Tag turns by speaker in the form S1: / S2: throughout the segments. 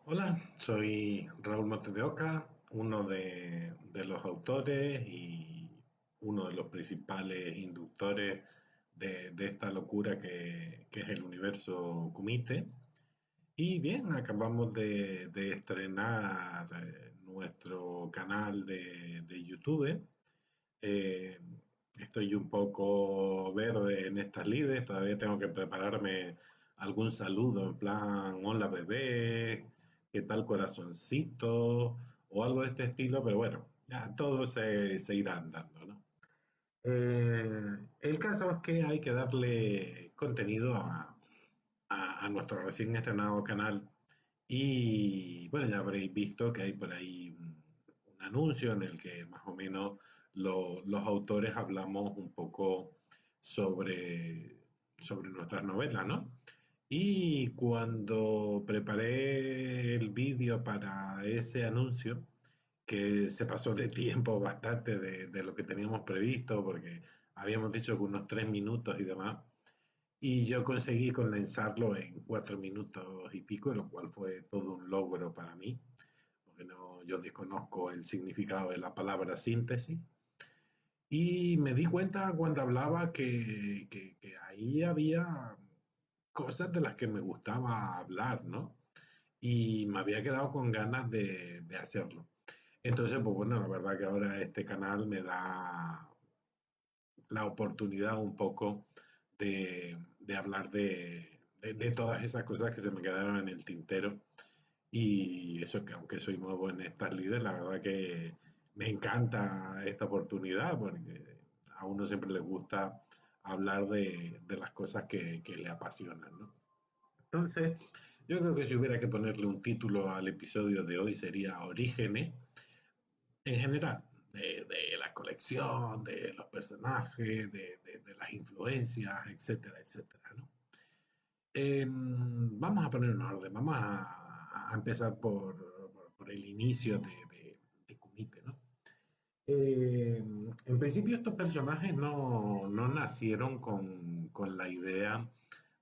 S1: Hola, soy Raúl Montes de Oca, uno de los autores y uno de los principales inductores de esta locura que es el universo Kumite. Y bien, acabamos de estrenar nuestro canal de YouTube. Eh, Estoy un poco verde en estas lides, todavía tengo que prepararme algún saludo en plan, hola bebé, qué tal corazoncito, o algo de este estilo, pero bueno, ya todo se irá andando, ¿no? El caso es que hay que darle contenido a nuestro recién estrenado canal y bueno, ya habréis visto que hay por ahí un anuncio en el que más o menos los autores hablamos un poco sobre, sobre nuestras novelas, ¿no? Y cuando preparé el vídeo para ese anuncio, que se pasó de tiempo bastante de lo que teníamos previsto, porque habíamos dicho que unos 3 minutos y demás, y yo conseguí condensarlo en 4 minutos y pico, lo cual fue todo un logro para mí, porque no, yo desconozco el significado de la palabra síntesis. Y me di cuenta cuando hablaba que ahí había cosas de las que me gustaba hablar, ¿no? Y me había quedado con ganas de hacerlo. Entonces, pues bueno, la verdad que ahora este canal me da la oportunidad un poco de hablar de todas esas cosas que se me quedaron en el tintero. Y eso que aunque soy nuevo en estas líderes, la verdad que me encanta esta oportunidad porque a uno siempre le gusta hablar de las cosas que le apasionan, ¿no? Entonces, yo creo que si hubiera que ponerle un título al episodio de hoy sería Orígenes, en general, de la colección, de los personajes, de las influencias, etcétera, etcétera, ¿no? Vamos a poner un orden, vamos a empezar por el inicio de Kumite, ¿no? En principio estos personajes no nacieron con la idea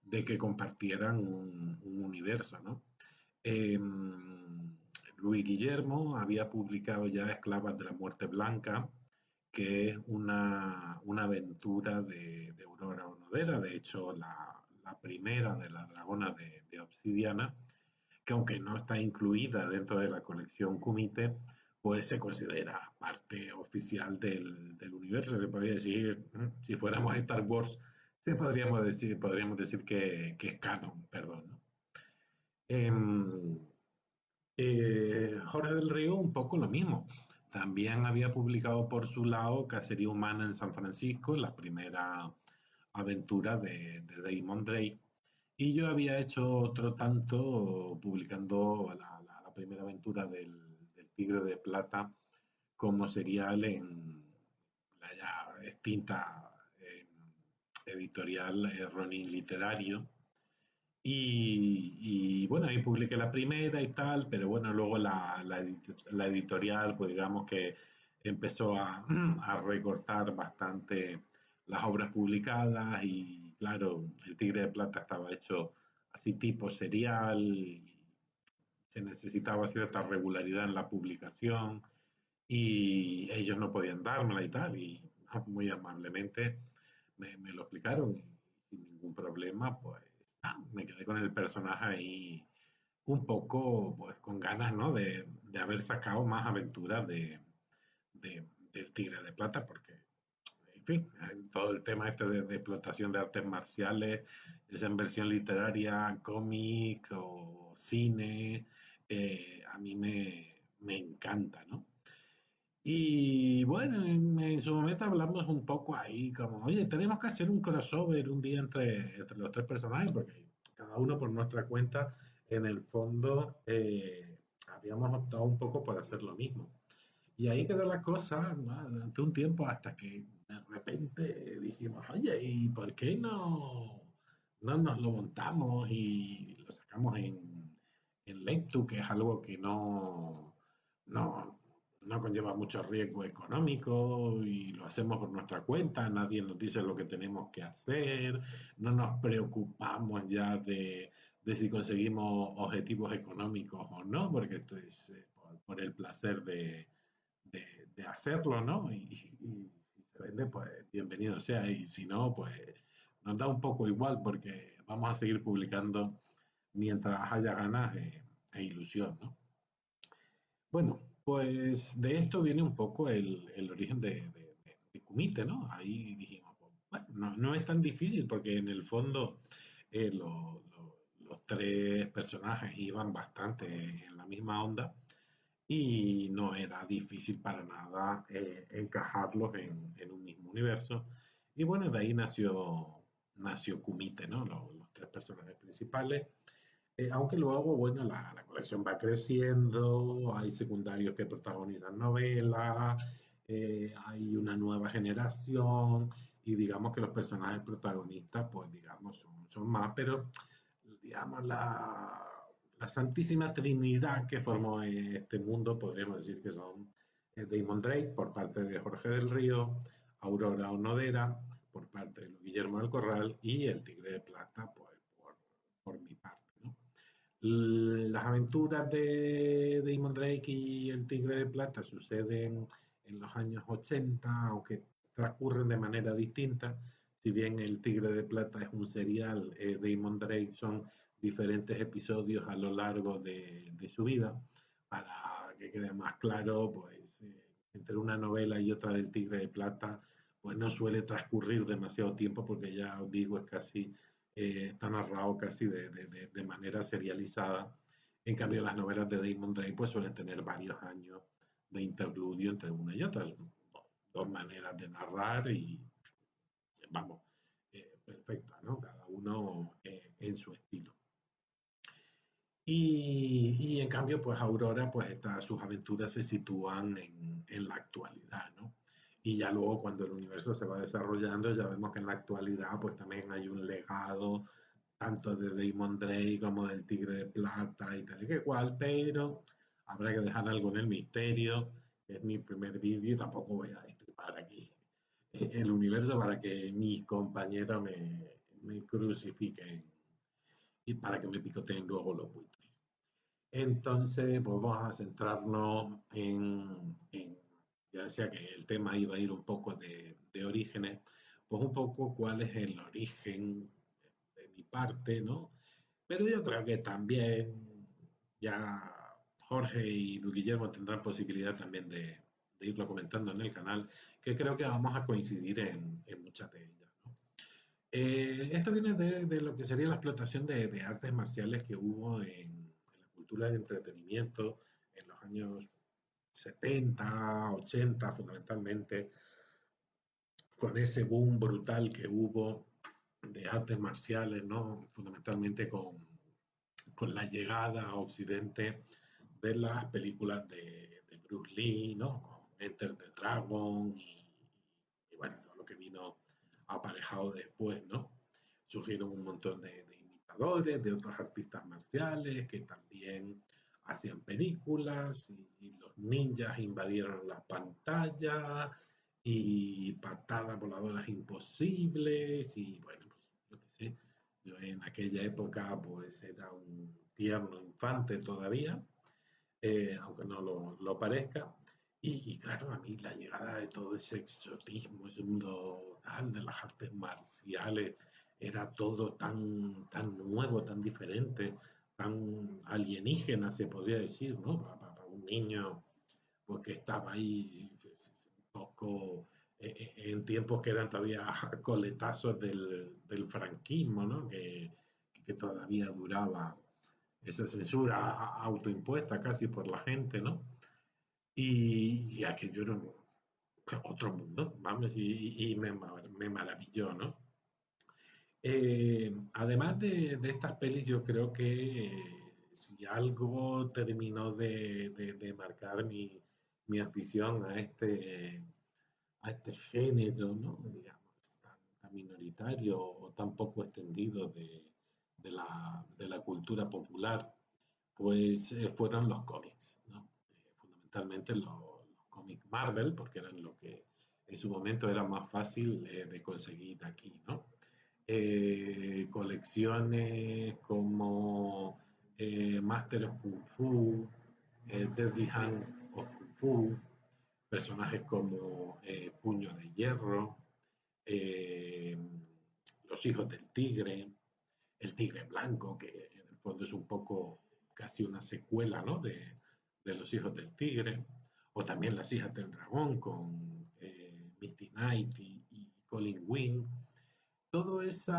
S1: de que compartieran un universo, ¿no? Eh, Luis Guillermo había publicado ya Esclavas de la Muerte Blanca, que es una aventura de Aurora Onodera, de hecho la primera de la dragona de Obsidiana, que aunque no está incluida dentro de la colección Kumite, pues se considera parte oficial del universo. Se podría decir, si fuéramos Star Wars, podríamos decir que es canon, perdón, ¿no? Em, Jorge del Río, un poco lo mismo. También había publicado por su lado Cacería Humana en San Francisco, la primera aventura de Damon Drake. Y yo había hecho otro tanto publicando la primera aventura del Tigre de Plata como serial en la ya extinta editorial Ronin Literario. Y bueno, ahí publiqué la primera y tal, pero bueno, luego la editorial, pues digamos que empezó a recortar bastante las obras publicadas y claro, El Tigre de Plata estaba hecho así tipo serial y se necesitaba cierta regularidad en la publicación y ellos no podían dármela y tal, y muy amablemente me lo explicaron y sin ningún problema, pues me quedé con el personaje ahí un poco pues con ganas, ¿no? De haber sacado más aventuras del Tigre de Plata, porque, en fin, todo el tema este de explotación de artes marciales, esa en versión literaria, cómic o cine, a mí me encanta, ¿no? Y bueno, en su momento hablamos un poco ahí, como, oye, tenemos que hacer un crossover un día entre los tres personajes, porque cada uno por nuestra cuenta, en el fondo, habíamos optado un poco por hacer lo mismo. Y ahí quedó la cosa, ¿no? Durante un tiempo hasta que de repente dijimos, oye, ¿y por qué no nos lo montamos y lo sacamos en Lectu, que es algo que no, no conlleva mucho riesgo económico y lo hacemos por nuestra cuenta, nadie nos dice lo que tenemos que hacer, no nos preocupamos ya de si conseguimos objetivos económicos o no, porque esto es por el placer de hacerlo, ¿no? Y si se vende, pues bienvenido sea, y si no, pues nos da un poco igual, porque vamos a seguir publicando mientras haya ganas ilusión, ¿no? Bueno, pues de esto viene un poco el origen de Kumite, ¿no? Ahí dijimos, pues, bueno, no es tan difícil porque en el fondo los tres personajes iban bastante en la misma onda y no era difícil para nada encajarlos en un mismo universo. Y bueno, de ahí nació Kumite, ¿no? Los tres personajes principales. Aunque luego, bueno, la colección va creciendo, hay secundarios que protagonizan novelas, hay una nueva generación y digamos que los personajes protagonistas, pues digamos, son más, pero digamos la santísima trinidad que formó este mundo, podríamos decir que son Damon Drake por parte de Jorge del Río, Aurora Onodera por parte de Guillermo del Corral y el Tigre de Plata por mi parte, ¿no? Las aventuras de Damon Drake y el Tigre de Plata suceden en los años 80, aunque transcurren de manera distinta. Si bien el Tigre de Plata es un serial, Damon Drake son diferentes episodios a lo largo de su vida. Para que quede más claro, pues entre una novela y otra del Tigre de Plata, pues no suele transcurrir demasiado tiempo porque ya os digo, es casi está narrado casi de manera serializada. En cambio, las novelas de Damon Drake pues, suelen tener varios años de interludio entre una y otra. Dos maneras de narrar y, vamos, perfecta, ¿no? Cada uno en su estilo. Y en cambio, pues Aurora, pues sus aventuras se sitúan en la actualidad, ¿no? Y ya luego cuando el universo se va desarrollando, ya vemos que en la actualidad pues también hay un legado tanto de Damon Drake como del Tigre de Plata y tal y que cual, pero habrá que dejar algo en el misterio. Es mi primer vídeo y tampoco voy a destripar aquí el universo para que mis compañeros me crucifiquen y para que me picoteen luego los buitres. Entonces, pues vamos a centrarnos ya decía que el tema iba a ir un poco de orígenes, pues un poco cuál es el origen de mi parte, ¿no? Pero yo creo que también ya Jorge y Luis Guillermo tendrán posibilidad también de irlo comentando en el canal, que creo que vamos a coincidir en muchas de ellas, ¿no? Esto viene de lo que sería la explotación de artes marciales que hubo en la cultura de entretenimiento en los años 70, 80 fundamentalmente, con ese boom brutal que hubo de artes marciales, ¿no? Fundamentalmente con la llegada a Occidente de las películas de Bruce Lee, ¿no? Con Enter the Dragon y bueno, todo lo que vino aparejado después, ¿no? Surgieron un montón de imitadores, de otros artistas marciales que también hacían películas y los ninjas invadieron las pantallas y patadas voladoras imposibles y bueno, pues yo qué sé, yo en aquella época pues era un tierno infante todavía, aunque no lo parezca. Y claro, a mí la llegada de todo ese exotismo, ese mundo tal, de las artes marciales, era todo tan nuevo, tan diferente, tan alienígena, se podría decir, ¿no? Para un niño pues, que estaba ahí un poco en tiempos que eran todavía coletazos del franquismo, ¿no? Que todavía duraba esa censura autoimpuesta casi por la gente, ¿no? Y aquello era otro mundo, vamos, y me maravilló, ¿no? Además de estas pelis, yo creo que si algo terminó de marcar mi afición a este género, ¿no? Digamos, tan minoritario o tan poco extendido de la cultura popular, pues fueron los cómics, ¿no? Fundamentalmente los cómics Marvel, porque eran lo que en su momento era más fácil de conseguir aquí, ¿no? colecciones como Master of Kung Fu, Deadly Hand of Kung Fu, personajes como Puño de Hierro, eh, Los Hijos del Tigre, El Tigre Blanco, que en el fondo es un poco casi una secuela, ¿no? de Los Hijos del Tigre, o también Las Hijas del Dragón con Misty Knight y Colin Wing. Todas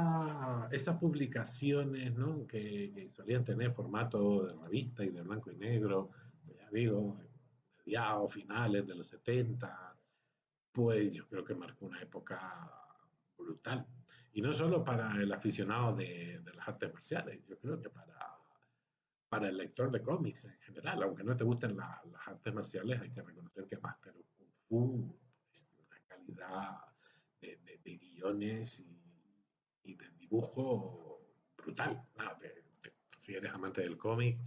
S1: esas publicaciones, ¿no? que solían tener formato de revista y de blanco y negro, pues ya digo, mediados, finales de los 70, pues yo creo que marcó una época brutal. Y no solo para el aficionado de las artes marciales, yo creo que para el lector de cómics en general, aunque no te gusten las artes marciales, hay que reconocer que Master of Kung Fu es de una calidad de guiones y de dibujo brutal. Nada, si eres amante del cómic,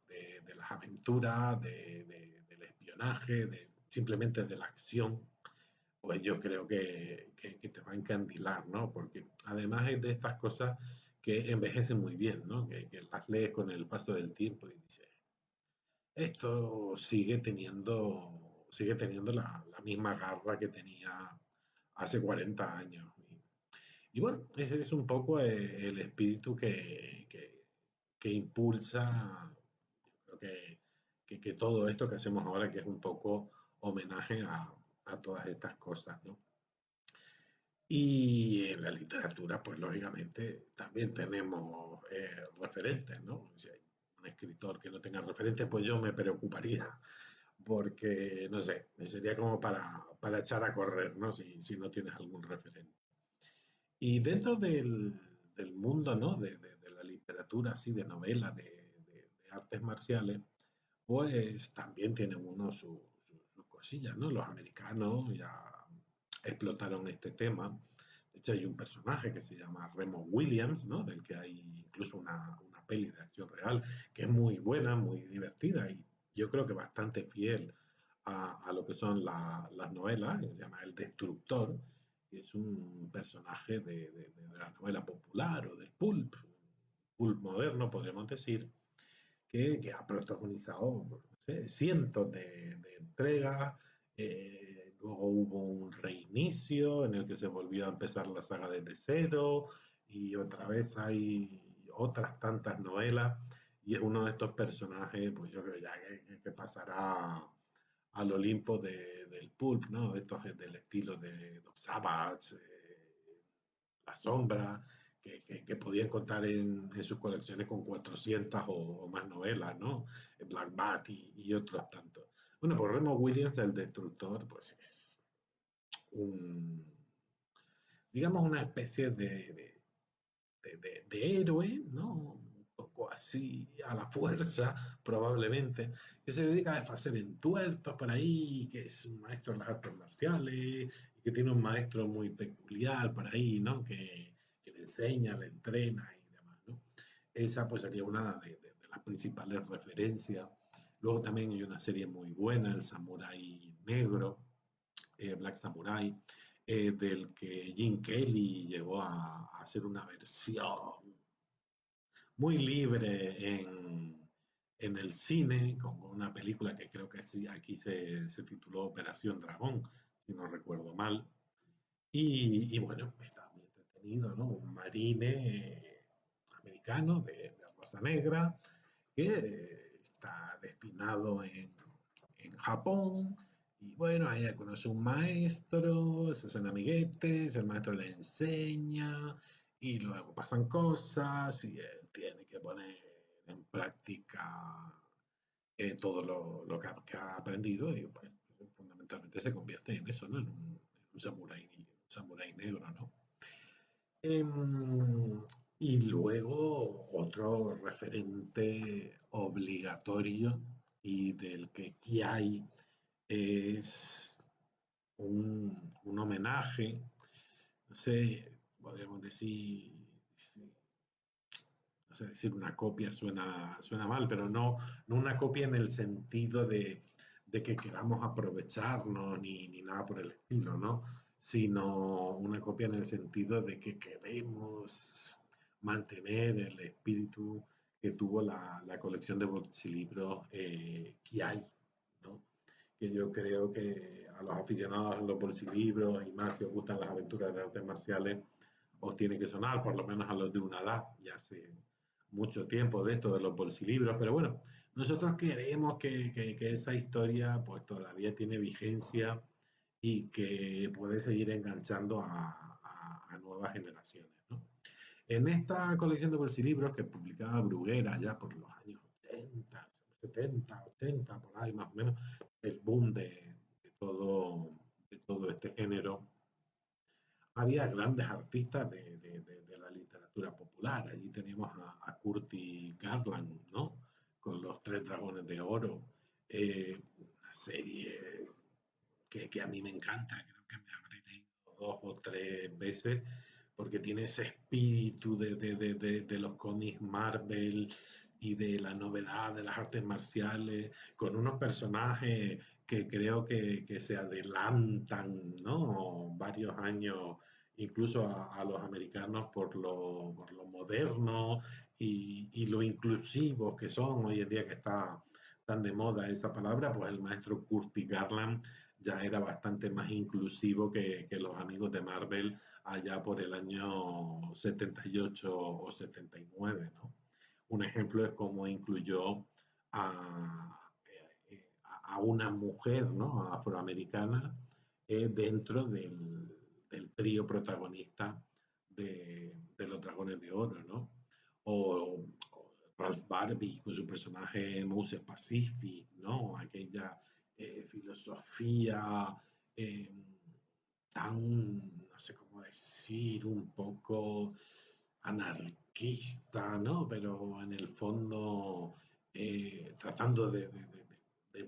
S1: de las aventuras, del espionaje, simplemente de la acción, pues yo creo que te va a encandilar, ¿no? Porque además es de estas cosas que envejecen muy bien, ¿no? Que las lees con el paso del tiempo y dices, esto sigue teniendo la misma garra que tenía hace 40 años. Y bueno, ese es un poco el espíritu que impulsa, yo creo que todo esto que hacemos ahora, que es un poco homenaje a todas estas cosas, ¿no? Y en la literatura, pues lógicamente también tenemos referentes, ¿no? Si hay un escritor que no tenga referentes, pues yo me preocuparía, porque, no sé, sería como para echar a correr, ¿no? Si no tienes algún referente. Y dentro del mundo, ¿no? De la literatura, así, de novela, de artes marciales, pues también tienen uno sus cosillas, ¿no? Los americanos ya explotaron este tema. De hecho, hay un personaje que se llama Remo Williams, ¿no? Del que hay incluso una peli de acción real, que es muy buena, muy divertida y yo creo que bastante fiel a lo que son las novelas, que se llama El Destructor, que es un personaje de la novela popular o del pulp moderno, podríamos decir, que ha protagonizado no sé, cientos de entregas. Luego hubo un reinicio en el que se volvió a empezar la saga desde cero y otra vez hay otras tantas novelas y es uno de estos personajes, pues yo creo ya que pasará al Olimpo del pulp, ¿no? De estos del estilo de Doc Savage, La Sombra, que podían contar en sus colecciones con 400 o más novelas, ¿no? Black Bat y otros tantos. Bueno, pues Remo Williams, el Destructor, pues es un, digamos, una especie de héroe, ¿no? Un poco así a la fuerza, probablemente, que se dedica a hacer entuertos por ahí, que es un maestro de las artes marciales, y que tiene un maestro muy peculiar por ahí, ¿no? Que le enseña, le entrena y demás, ¿no? Esa pues sería una de las principales referencias. Luego también hay una serie muy buena, El Samurái Negro, Black Samurai, del que Jim Kelly llegó a hacer una versión muy libre en el cine, con una película que creo que sí, aquí se tituló Operación Dragón, si no recuerdo mal. Y bueno, está muy entretenido, ¿no? Un marine americano de raza negra que está destinado en Japón. Y bueno, ahí conoce un maestro, se hacen amiguetes, el maestro le enseña y luego pasan cosas y él tiene que poner en práctica todo lo que ha aprendido y pues fundamentalmente se convierte en eso, ¿no? En un samurái negro, ¿no? Em, y luego otro referente obligatorio y del que aquí hay es un homenaje, no sé, podríamos decir, no sé, decir una copia suena mal, pero no una copia en el sentido de que queramos aprovecharnos ni nada por el estilo, ¿no? sino una copia en el sentido de que queremos mantener el espíritu que tuvo la colección de bolsilibros que hay, ¿no? Que yo creo que a los aficionados a los bolsilibros y más si os gustan las aventuras de artes marciales, os tiene que sonar, por lo menos a los de una edad, ya hace mucho tiempo de esto de los bolsilibros, pero bueno, nosotros queremos que esa historia pues todavía tiene vigencia y que puede seguir enganchando a nuevas generaciones, ¿no? En esta colección de bolsilibros que publicaba Bruguera ya por los años 80, 70, 80, por ahí más o menos, el boom de todo este género, había grandes artistas de la literatura popular. Allí teníamos a Curtis Garland, ¿no? Con los Tres Dragones de Oro. Una serie que a mí me encanta, creo que me habré leído dos o tres veces, porque tiene ese espíritu de los cómics Marvel y de la novedad de las artes marciales, con unos personajes que creo que se adelantan, ¿no? Varios años incluso a los americanos por lo moderno y lo inclusivos que son hoy en día que está tan de moda esa palabra, pues el maestro Curtis Garland ya era bastante más inclusivo que los amigos de Marvel allá por el año 78 o 79, ¿no? Un ejemplo es cómo incluyó a, a una mujer, ¿no? Afroamericana dentro del trío protagonista de los Dragones de Oro, ¿no? O Ralph Barbie con su personaje Moses Pacific, ¿no? Aquella filosofía eh, tan, no sé cómo decir, un poco anarquista, ¿no? Pero en el fondo tratando de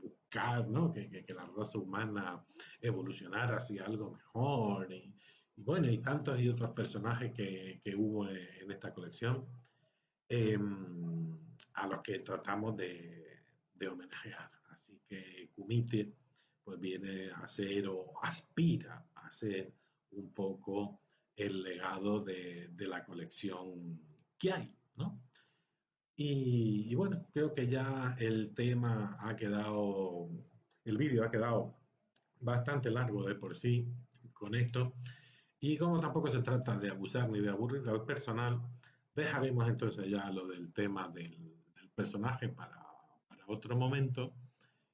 S1: buscar, ¿no? Que la raza humana evolucionara hacia algo mejor. Y bueno, y tantos y otros personajes que hubo en esta colección eh, a los que tratamos de homenajear. Así que Kumite pues viene a ser o aspira a ser un poco el legado de la colección que hay, ¿no? Y bueno, creo que ya el tema ha quedado, el vídeo ha quedado bastante largo de por sí con esto. Y como tampoco se trata de abusar ni de aburrir al personal, dejaremos entonces ya lo del tema del personaje para otro momento.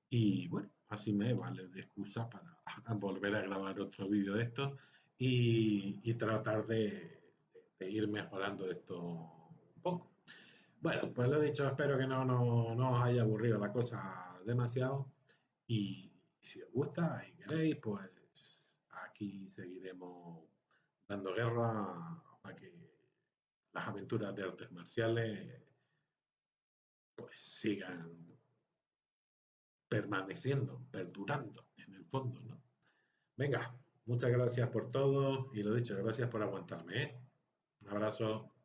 S1: Y bueno, así me vale de excusa para volver a grabar otro vídeo de esto y tratar de ir mejorando esto un poco. Bueno, pues lo dicho, espero que no os haya aburrido la cosa demasiado. Y si os gusta y queréis, pues aquí seguiremos dando guerra para que las aventuras de artes marciales pues sigan permaneciendo, perdurando en el fondo, ¿no? Venga, muchas gracias por todo y lo dicho, gracias por aguantarme, ¿eh? Un abrazo.